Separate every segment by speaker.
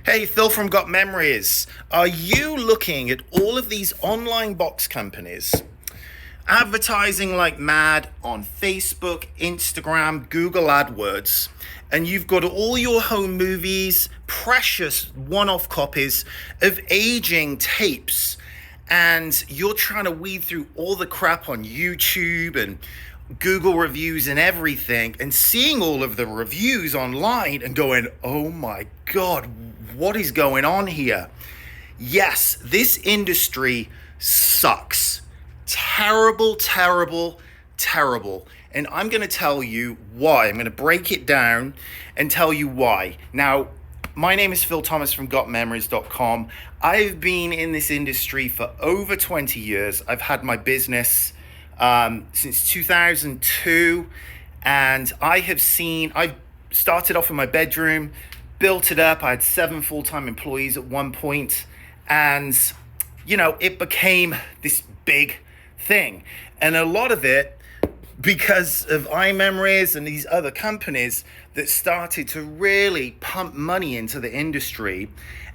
Speaker 1: Hey, Phil from Got Memories. Are you looking at all of these online box companies advertising like mad on Facebook, Instagram, Google AdWords, and you've got all your home movies, precious one-off copies of aging tapes, and you're trying to weed through all the crap on YouTube and Google reviews and everything, and seeing all of the reviews online and going, oh my God, what is going on here? Yes, this industry sucks. Terrible, terrible, terrible. And I'm going to tell you why. I'm going to break it down and tell you why. Now, my name is Phil Thomas from gotmemories.com. I've been in this industry for over 20 years. I've had my business since 2002, and I've started off in my bedroom, built it up. I had 7 full-time employees at one point, and it became this big thing. And a lot of it because of iMemories and these other companies that started to really pump money into the industry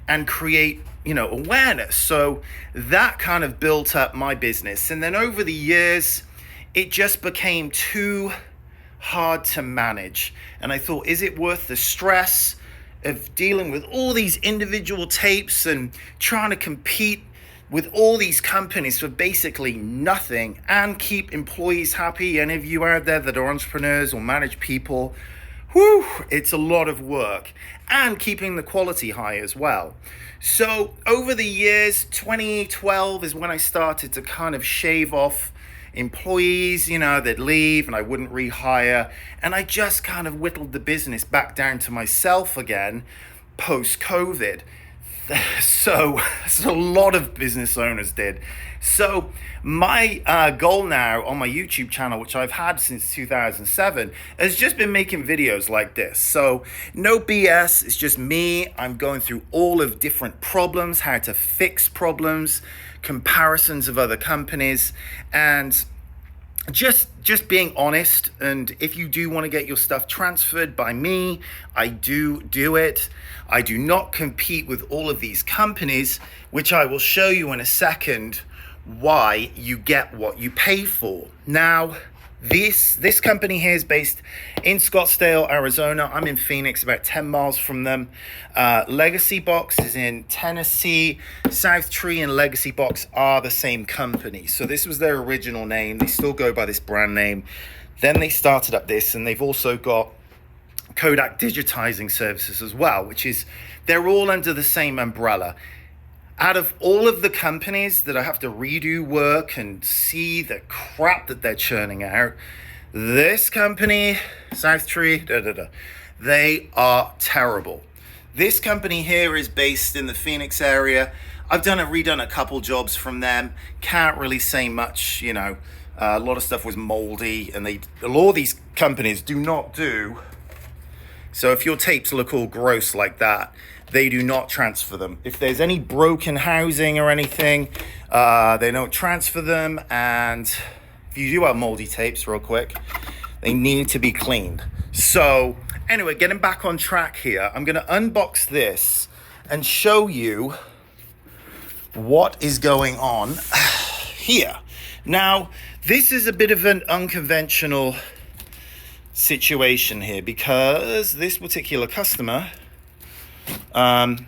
Speaker 1: and create awareness. So that kind of built up my business. And then over the years, it just became too hard to manage. And I thought, is it worth the stress of dealing with all these individual tapes and trying to compete with all these companies for basically nothing and keep employees happy? Any of you out there that are entrepreneurs or manage people, it's a lot of work, and keeping the quality high as well. So over the years, 2012 is when I started to kind of shave off employees, they'd leave and I wouldn't rehire. And I just kind of whittled the business back down to myself again post-COVID. So a lot of business owners did. So my goal now on my YouTube channel, which I've had since 2007, has just been making videos like this. So no BS, it's just me. I'm going through all of different problems, how to fix problems, comparisons of other companies, and just being honest. And if you do want to get your stuff transferred by me, I do it. I do not compete with all of these companies, which I will show you in a second why you get what you pay for. Now, this company here is based in Scottsdale, Arizona. I'm in Phoenix, about 10 miles from them. Legacybox is in Tennessee. Southtree and Legacybox are the same company. So this was their original name. They still go by this brand name. Then they started up this, and they've also got Kodak digitizing services as well, which is, they're all under the same umbrella. Out of all of the companies that I have to redo work and see the crap that they're churning out, this company, Southtree, they are terrible. This company here is based in the Phoenix area. I've redone a couple jobs from them. Can't really say much, a lot of stuff was moldy, and a lot of these companies do not do. So if your tapes look all gross like that, they do not transfer them. If there's any broken housing or anything, they don't transfer them. And if you do have moldy tapes, real quick, they need to be cleaned. So anyway, getting back on track here, I'm gonna unbox this and show you what is going on here. Now, this is a bit of an unconventional situation here, because this particular customer found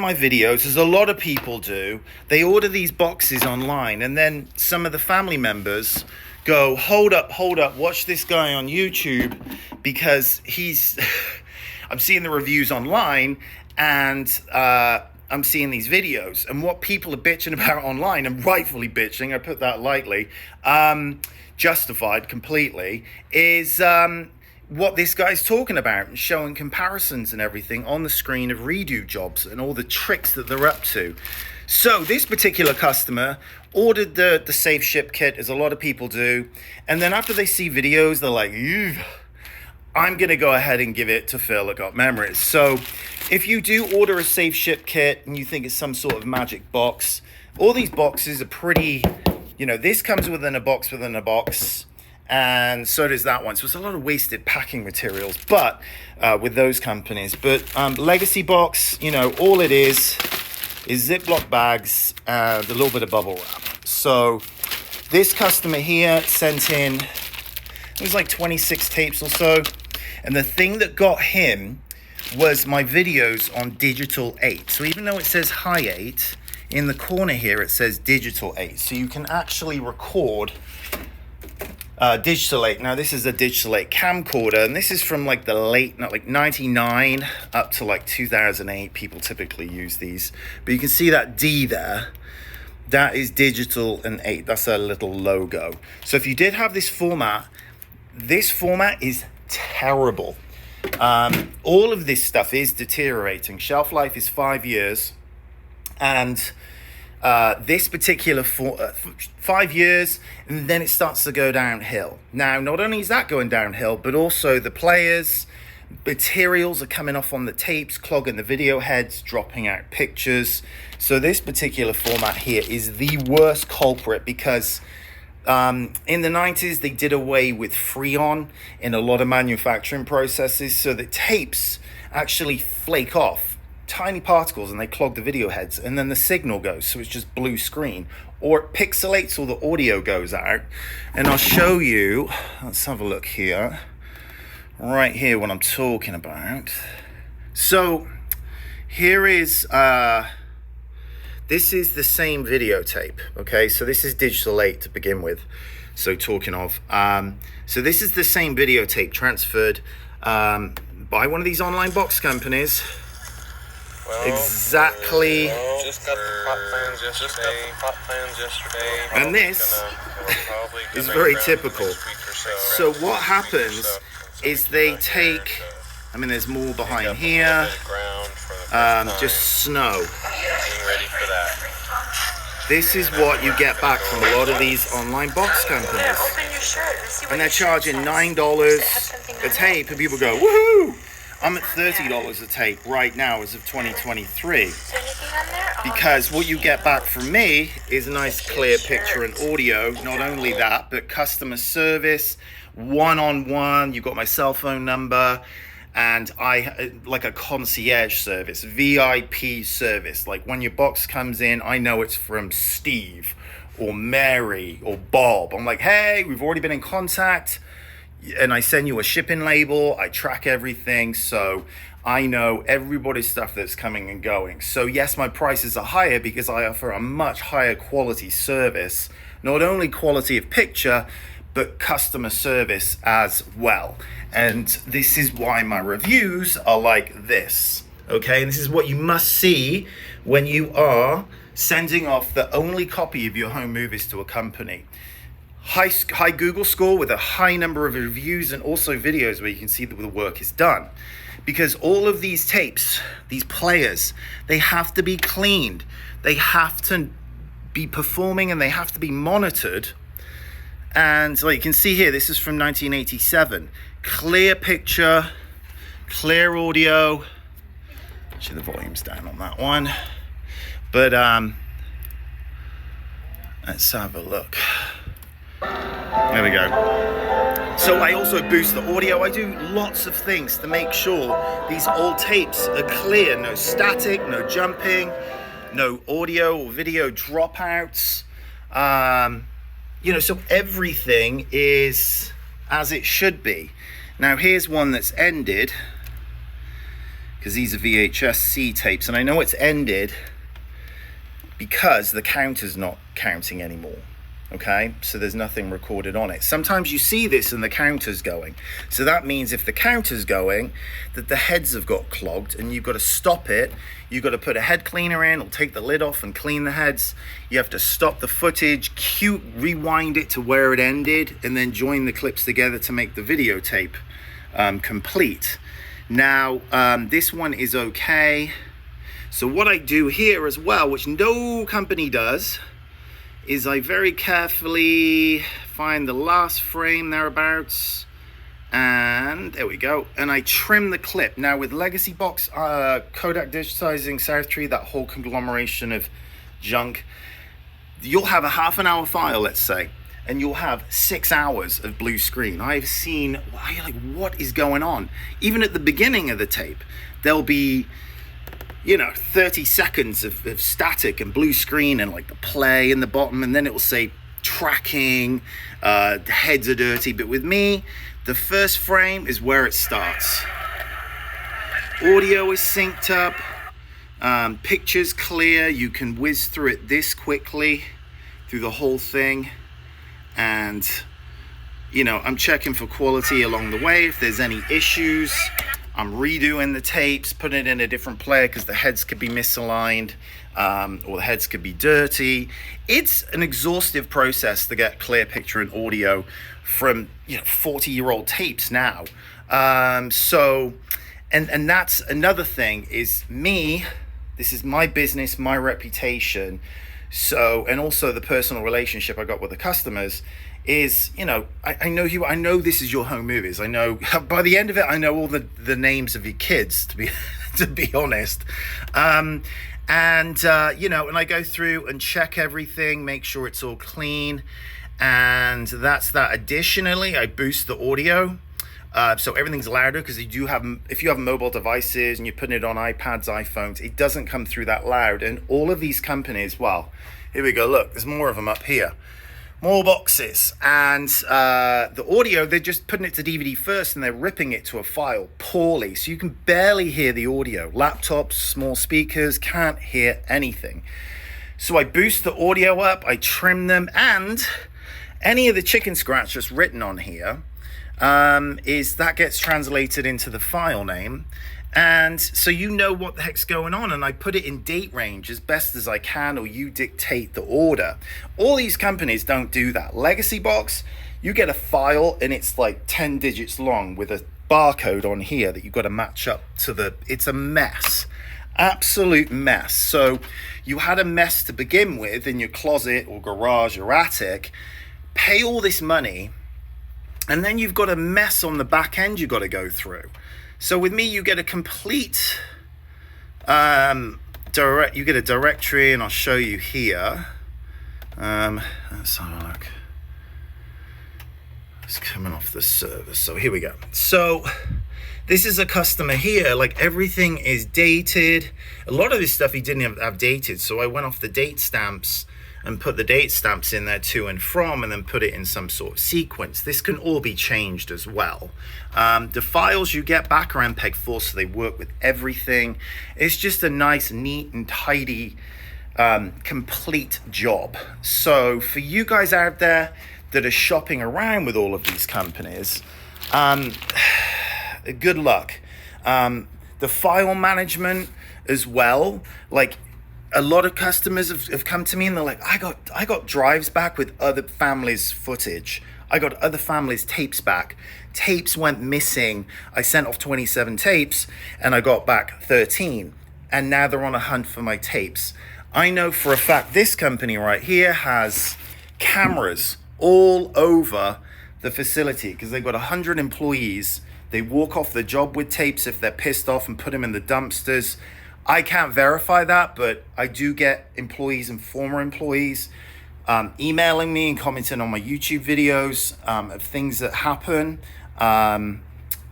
Speaker 1: my videos, as a lot of people do. They order these boxes online, and then some of the family members go, hold up, watch this guy on YouTube, because I'm seeing the reviews online, and I'm seeing these videos, and what people are bitching about online, and rightfully bitching, I put that lightly, justified completely, is what this guy's talking about, and showing comparisons and everything on the screen of redo jobs and all the tricks that they're up to. So this particular customer ordered the safe ship kit, as a lot of people do, and then after they see videos, they're like, ew, I'm gonna go ahead and give it to Phil at Got Memories. So if you do order a safe ship kit and you think it's some sort of magic box, all these boxes are pretty, this comes within a box, and so does that one. So it's a lot of wasted packing materials, but with those companies. But Legacybox, you know, all it is Ziploc bags and a little bit of bubble wrap. So this customer here sent in, it was like 26 tapes or so, and the thing that got him was my videos on digital 8. So even though it says high 8, in the corner here it says digital 8. So you can actually record digital 8. Now this is a digital 8 camcorder, and this is from like the late, not like 99 up to like 2008. People typically use these, but you can see that D there. That is digital and 8. That's a little logo. So if you did have this format is terrible. All of this stuff is deteriorating. Shelf life is 5 years, and this particular 5 years, and then it starts to go downhill. Now, not only is that going downhill, but also the players, materials are coming off on the tapes, clogging the video heads, dropping out pictures. So this particular format here is the worst culprit, because in the 90s, they did away with Freon in a lot of manufacturing processes, so the tapes actually flake off tiny particles and they clog the video heads, and then the signal goes, so it's just blue screen, or it pixelates or the audio goes out. And I'll show you, let's have a look here, right here, what I'm talking about. So here is this is the same videotape, okay? So this is digital 8 to begin with. So talking of, so this is the same videotape transferred by one of these online box companies. Exactly.
Speaker 2: Just got the pot plans yesterday.
Speaker 1: And this is very typical. So what happens is they take, I mean, there's more behind here, just snow. This is what you get back from a lot of these online box companies. And they're charging $9 a tape, and people go, woohoo! I'm at $30 a tape right now as of 2023. Because what you get back from me is a nice clear picture and audio. Not only that, but customer service, one-on-one. You got my cell phone number, and I like a concierge service, VIP service. Like when your box comes in, I know it's from Steve or Mary or Bob. I'm like, hey, we've already been in contact. And I send you a shipping label, I track everything, so I know everybody's stuff that's coming and going. So yes, my prices are higher because I offer a much higher quality service, not only quality of picture, but customer service as well. And this is why my reviews are like this, okay? And this is what you must see when you are sending off the only copy of your home movies to a company. High Google score with a high number of reviews, and also videos where you can see that the work is done. Because all of these tapes, these players, they have to be cleaned. They have to be performing, and they have to be monitored. And like you can see here, this is from 1987. Clear picture, clear audio. Actually, the volume's down on that one. But let's have a look. There we go. So I also boost the audio. I do lots of things to make sure these old tapes are clear. No static, no jumping, no audio or video dropouts. You know, so everything is as it should be. Now here's one that's ended, because these are VHS-C tapes, and I know it's ended because the counter's not counting anymore. Okay, so there's nothing recorded on it. Sometimes you see this and the counter's going. So that means if the counter's going, that the heads have got clogged, and you've got to stop it. You've got to put a head cleaner in, or take the lid off and clean the heads. You have to stop the footage, rewind it to where it ended, and then join the clips together to make the videotape complete. Now, this one is okay. So what I do here as well, which no company does, is I very carefully find the last frame thereabouts, and there we go, and I trim the clip. Now with Legacybox, Kodak Digitizing, Southtree, that whole conglomeration of junk, you'll have a half an hour file, let's say, and you'll have 6 hours of blue screen. I've seen, you're like, what is going on? Even at the beginning of the tape, there'll be 30 seconds of static and blue screen and like the play in the bottom, and then it will say tracking, the heads are dirty. But with me, the first frame is where it starts. Audio is synced up, pictures clear. You can whiz through it this quickly through the whole thing, and I'm checking for quality along the way. If there's any issues, I'm redoing the tapes, putting it in a different player because the heads could be misaligned, or the heads could be dirty. It's an exhaustive process to get clear picture and audio from 40-year-old tapes now. So that's another thing is me. This is my business, my reputation. So, and also the personal relationship I got with the customers is, I know you, I know this is your home movies. I know by the end of it, I know all the names of your kids, to be to be honest. And I go through and check everything, make sure it's all clean. And that's that. Additionally, I boost the audio. So everything's louder because if you have mobile devices and you're putting it on iPads, iPhones, it doesn't come through that loud. And all of these companies, well, here we go. Look, there's more of them up here. More boxes. And the audio, they're just putting it to DVD first and they're ripping it to a file poorly. So you can barely hear the audio. Laptops, small speakers, can't hear anything. So I boost the audio up, I trim them, and any of the chicken scratch that's written on here, is that gets translated into the file name, and so what the heck's going on, and I put it in date range as best as I can, or you dictate the order. All these companies don't do that. Legacybox, you get a file and it's like 10 digits long with a barcode on here that you've got to match up to it's a mess. Absolute mess. So you had a mess to begin with in your closet or garage or attic, pay all this money, and then you've got a mess on the back end you've got to go through. So with me, you get a complete you get a directory, and I'll show you here. Let's have a look. It's coming off the server. So here we go. So this is a customer here. Like, everything is dated. A lot of this stuff he didn't have dated. So I went off the date stamps and put the date stamps in there to and from, and then put it in some sort of sequence. This can all be changed as well. The files you get back are MPEG-4, so they work with everything. It's just a nice, neat and tidy, complete job. So for you guys out there that are shopping around with all of these companies, good luck. The file management as well, like, a lot of customers have come to me and they're like, I got drives back with other families' footage. I got other families' tapes back. Tapes went missing. I sent off 27 tapes and I got back 13. And now they're on a hunt for my tapes. I know for a fact this company right here has cameras all over the facility because they've got 100 employees. They walk off the job with tapes if they're pissed off and put them in the dumpsters. I can't verify that, but I do get employees and former employees emailing me and commenting on my YouTube videos of things that happen.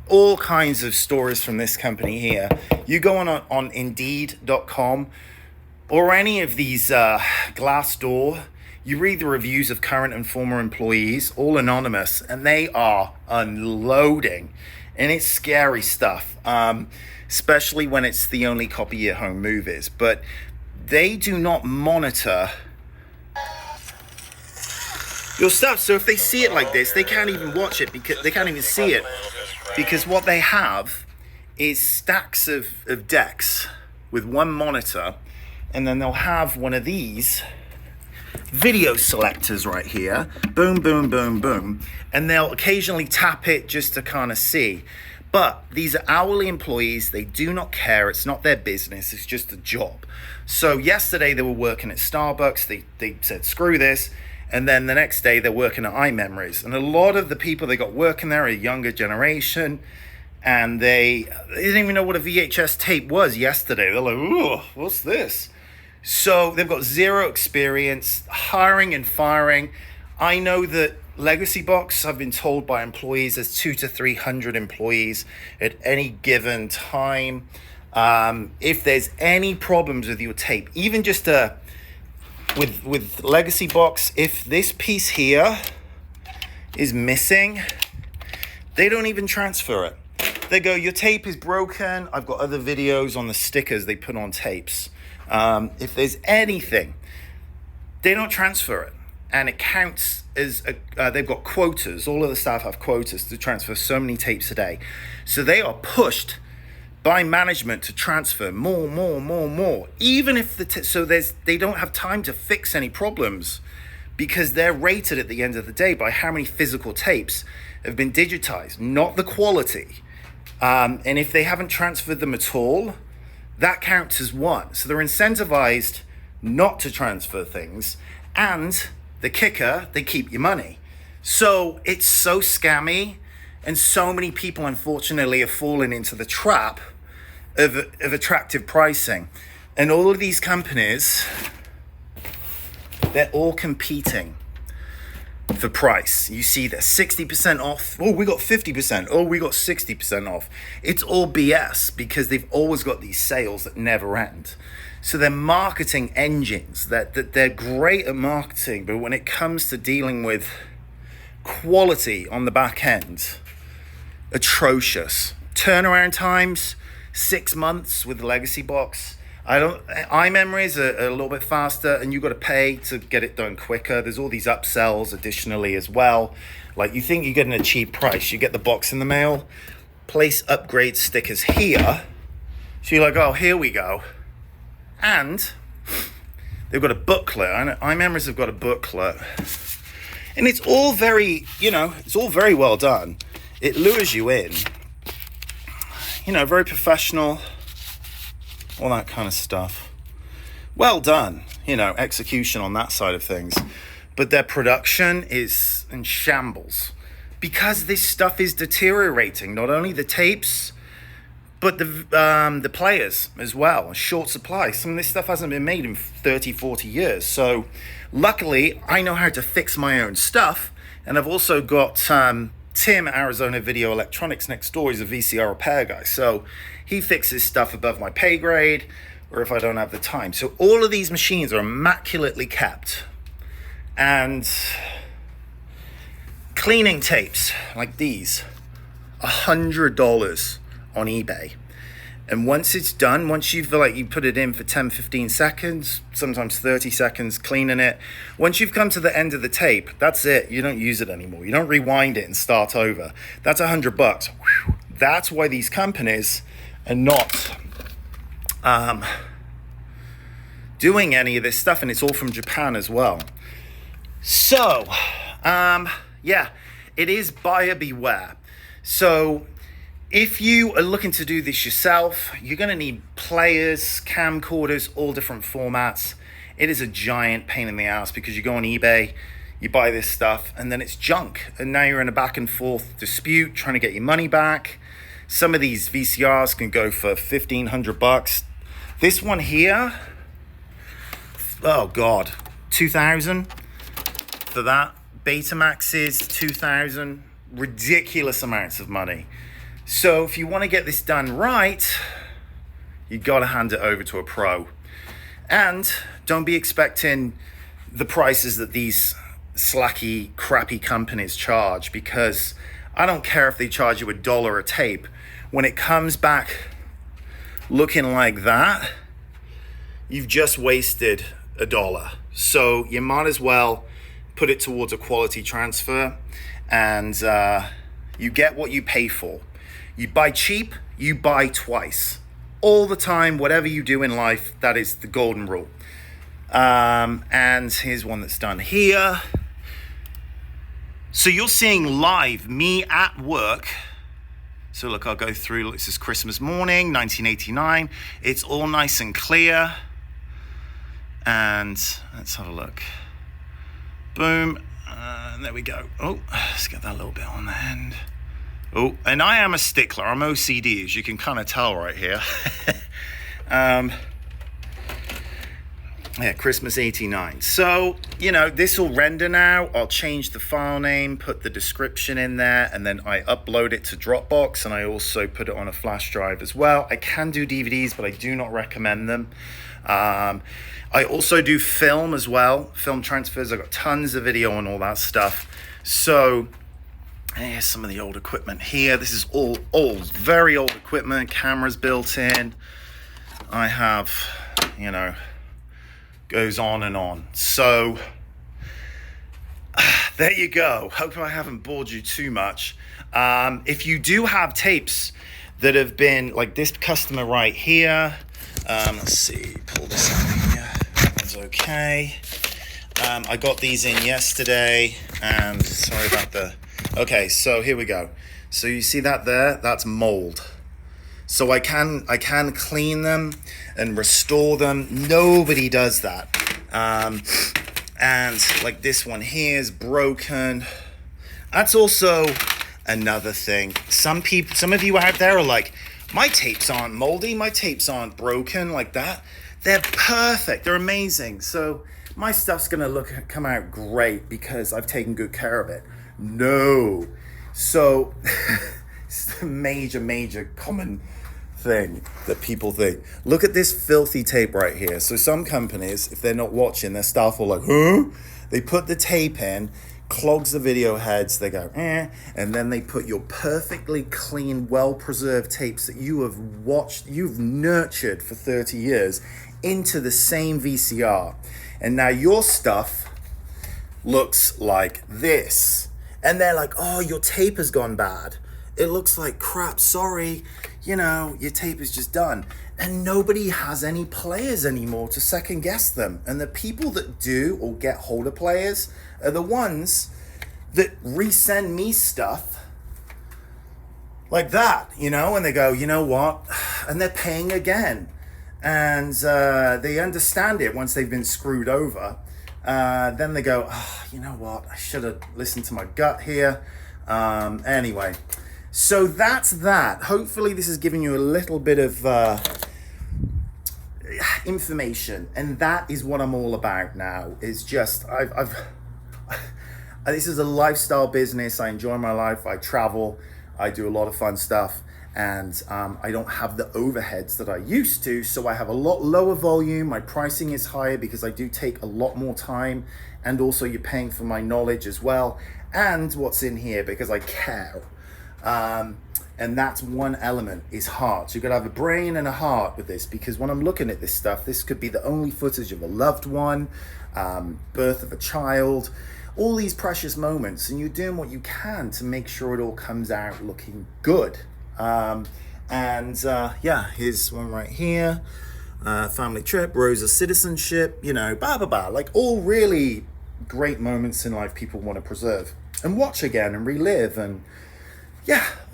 Speaker 1: All kinds of stories from this company here. You go on Indeed.com or any of these Glassdoor, you read the reviews of current and former employees, all anonymous, and they are unloading. And it's scary stuff. Especially when it's the only copy your home movies. But they do not monitor your stuff. So if they see it like this, they can't even watch it because they can't even see it. Because what they have is stacks of decks with one monitor, and then they'll have one of these video selectors right here. Boom, boom, boom, boom. And they'll occasionally tap it just to kind of see. But these are hourly employees. They do not care. It's not their business. It's just a job. So yesterday they were working at Starbucks. They said, screw this. And then the next day they're working at iMemories. And a lot of the people they got working there are a younger generation. And they didn't even know what a VHS tape was yesterday. They're like, ooh, what's this? So they've got zero experience, hiring and firing. I know that Legacybox, I've been told by employees, there's 200 to 300 employees at any given time. If there's any problems with your tape, even just with Legacybox, if this piece here is missing, they don't even transfer it. They go, your tape is broken. I've got other videos on the stickers they put on tapes. If there's anything, they don't transfer it. And it counts as, they've got quotas. All of the staff have quotas to transfer so many tapes a day. So they are pushed by management to transfer more. Even if they don't have time to fix any problems, because they're rated at the end of the day by how many physical tapes have been digitized, not the quality. And if they haven't transferred them at all, that counts as one. So they're incentivized not to transfer things, and the kicker, they keep your money. So it's so scammy, and so many people unfortunately have fallen into the trap of attractive pricing. And all of these companies, they're all competing for price. You see that 60% off. Oh, we got 50%. Oh, we got 60% off. It's all BS, because they've always got these sales that never end. So they're marketing engines that they're great at marketing, but when it comes to dealing with quality on the back end, atrocious. Turnaround times, 6 months with the Legacybox. iMemories are a little bit faster, and you got to pay to get it done quicker. There's all these upsells additionally as well. Like, you think you're getting a cheap price, you get the box in the mail, place upgrade stickers here. So you're like, oh, here we go. And they've got a booklet. I know iMemories have got a booklet. And it's all very, it's all very well done. It lures you in. Very professional. All that kind of stuff. Well done, execution on that side of things. But their production is in shambles, because this stuff is deteriorating. Not only the tapes, but the players as well. Short supply. Some of this stuff hasn't been made in 30, 40 years. So luckily, I know how to fix my own stuff. And I've also got Tim at Arizona Video Electronics next door. He's a VCR repair guy. So he fixes stuff above my pay grade, or if I don't have the time. So all of these machines are immaculately kept. And cleaning tapes like these, $100 on eBay. And once it's done, once you put it in for 10, 15 seconds, sometimes 30 seconds, cleaning it, once you've come to the end of the tape, that's it. You don't use it anymore. You don't rewind it and start over. That's $100. Whew. That's why these companies are not doing any of this stuff, and it's all from Japan as well. So, it is buyer beware. So if you are looking to do this yourself, you're going to need players, camcorders, all different formats. It is a giant pain in the ass, because you go on eBay, you buy this stuff, and then it's junk. And now you're in a back and forth dispute trying to get your money back. Some of these VCRs can go for $1,500. This one here, oh God, $2,000 for that. Betamaxes, $2,000, ridiculous amounts of money. So if you want to get this done right, you got to hand it over to a pro. And don't be expecting the prices that these slacky, crappy companies charge, because I don't care if they charge you $1 a tape. When it comes back looking like that, you've just wasted $1. So you might as well put it towards a quality transfer, and you get what you pay for. You buy cheap, you buy twice. All the time, whatever you do in life, that is the golden rule. And here's one that's done here. So you're seeing live me at work. So look, I'll go through. This is Christmas morning, 1989. It's all nice and clear. And let's have a look. Boom. There we go. Oh, let's get that a little bit on the end. Oh, and I am a stickler. I'm OCD, as you can kind of tell right here. Yeah, Christmas 89. So, this will render now. I'll change the file name, put the description in there, and then I upload it to Dropbox, and I also put it on a flash drive as well. I can do DVDs, but I do not recommend them. I also do film as well, film transfers. I've got tons of video on all that stuff. So, here's some of the old equipment here. This is all old, very old equipment, cameras built in. I have, goes on and on. So there you go. Hope I haven't bored you too much. If you do have tapes that have been like this customer right here, let's see, pull this out here. That's okay. I got these in yesterday, and sorry about okay, so here we go. So you see that there? That's mold. So I can clean them and restore them. Nobody does that. And like this one here is broken. That's also another thing. Some of you out there are like, my tapes aren't moldy, my tapes aren't broken like that. They're perfect, they're amazing. So my stuff's gonna come out great because I've taken good care of it. No. So it's a major common thing that people think. Look at this filthy tape right here. So some companies, if they're not watching, their staff will like, huh? They put the tape in, clogs the video heads, they go, and then they put your perfectly clean, well-preserved tapes that you've nurtured for 30 years into the same VCR. And now your stuff looks like this. And they're like, oh, your tape has gone bad. It looks like crap, sorry. Your tape is just done. And nobody has any players anymore to second guess them. And the people that do or get hold of players are the ones that resend me stuff like that, and they go, you know what? And they're paying again. And they understand it once they've been screwed over. Then they go, oh, you know what? I should have listened to my gut here. Anyway. So that's that. Hopefully this has given you a little bit of information, and that is what I'm all about now. Is just this is a lifestyle business. I enjoy my life. I travel. I do a lot of fun stuff, and I don't have the overheads that I used to. So I have a lot lower volume. My pricing is higher because I do take a lot more time, and also you're paying for my knowledge as well, and what's in here because I care. And that's one element, is heart. So you've got to have a brain and a heart with this, because when I'm looking at this stuff, this could be the only footage of a loved one, birth of a child, all these precious moments, and you're doing what you can to make sure it all comes out looking good. Here's one right here, family trip, rose of citizenship, blah, blah, blah, like all really great moments in life people want to preserve and watch again and relive and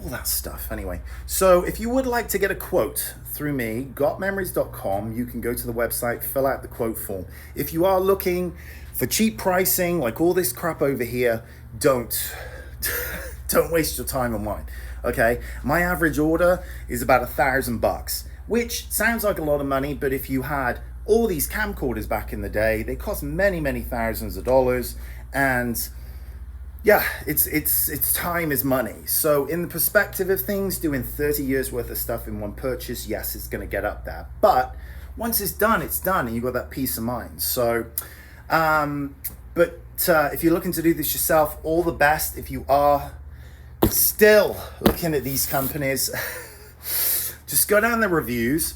Speaker 1: all that stuff. Anyway, so if you would like to get a quote through me, gotmemories.com, you can go to the website, fill out the quote form. If you are looking for cheap pricing, like all this crap over here, don't waste your time on mine. Okay, my average order is about $1,000, which sounds like a lot of money, but if you had all these camcorders back in the day, they cost many thousands of dollars, and it's time is money. So in the perspective of things, doing 30 years worth of stuff in one purchase, yes, it's going to get up there. But once it's done, and you've got that peace of mind. So, if you're looking to do this yourself, all the best. If you are still looking at these companies, just go down the reviews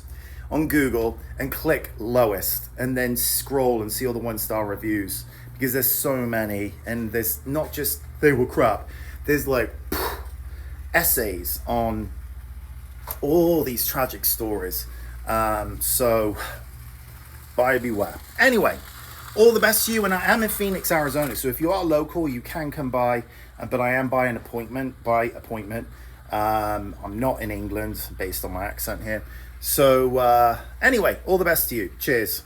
Speaker 1: on Google and click lowest, and then scroll and see all the 1-star reviews. Because there's so many, and there's not just they were crap. There's like essays on all these tragic stories. So buyer beware. Anyway, all the best to you. And I am in Phoenix, Arizona. So if you are local, you can come by. But I am by appointment. I'm not in England, based on my accent here. So anyway, all the best to you. Cheers.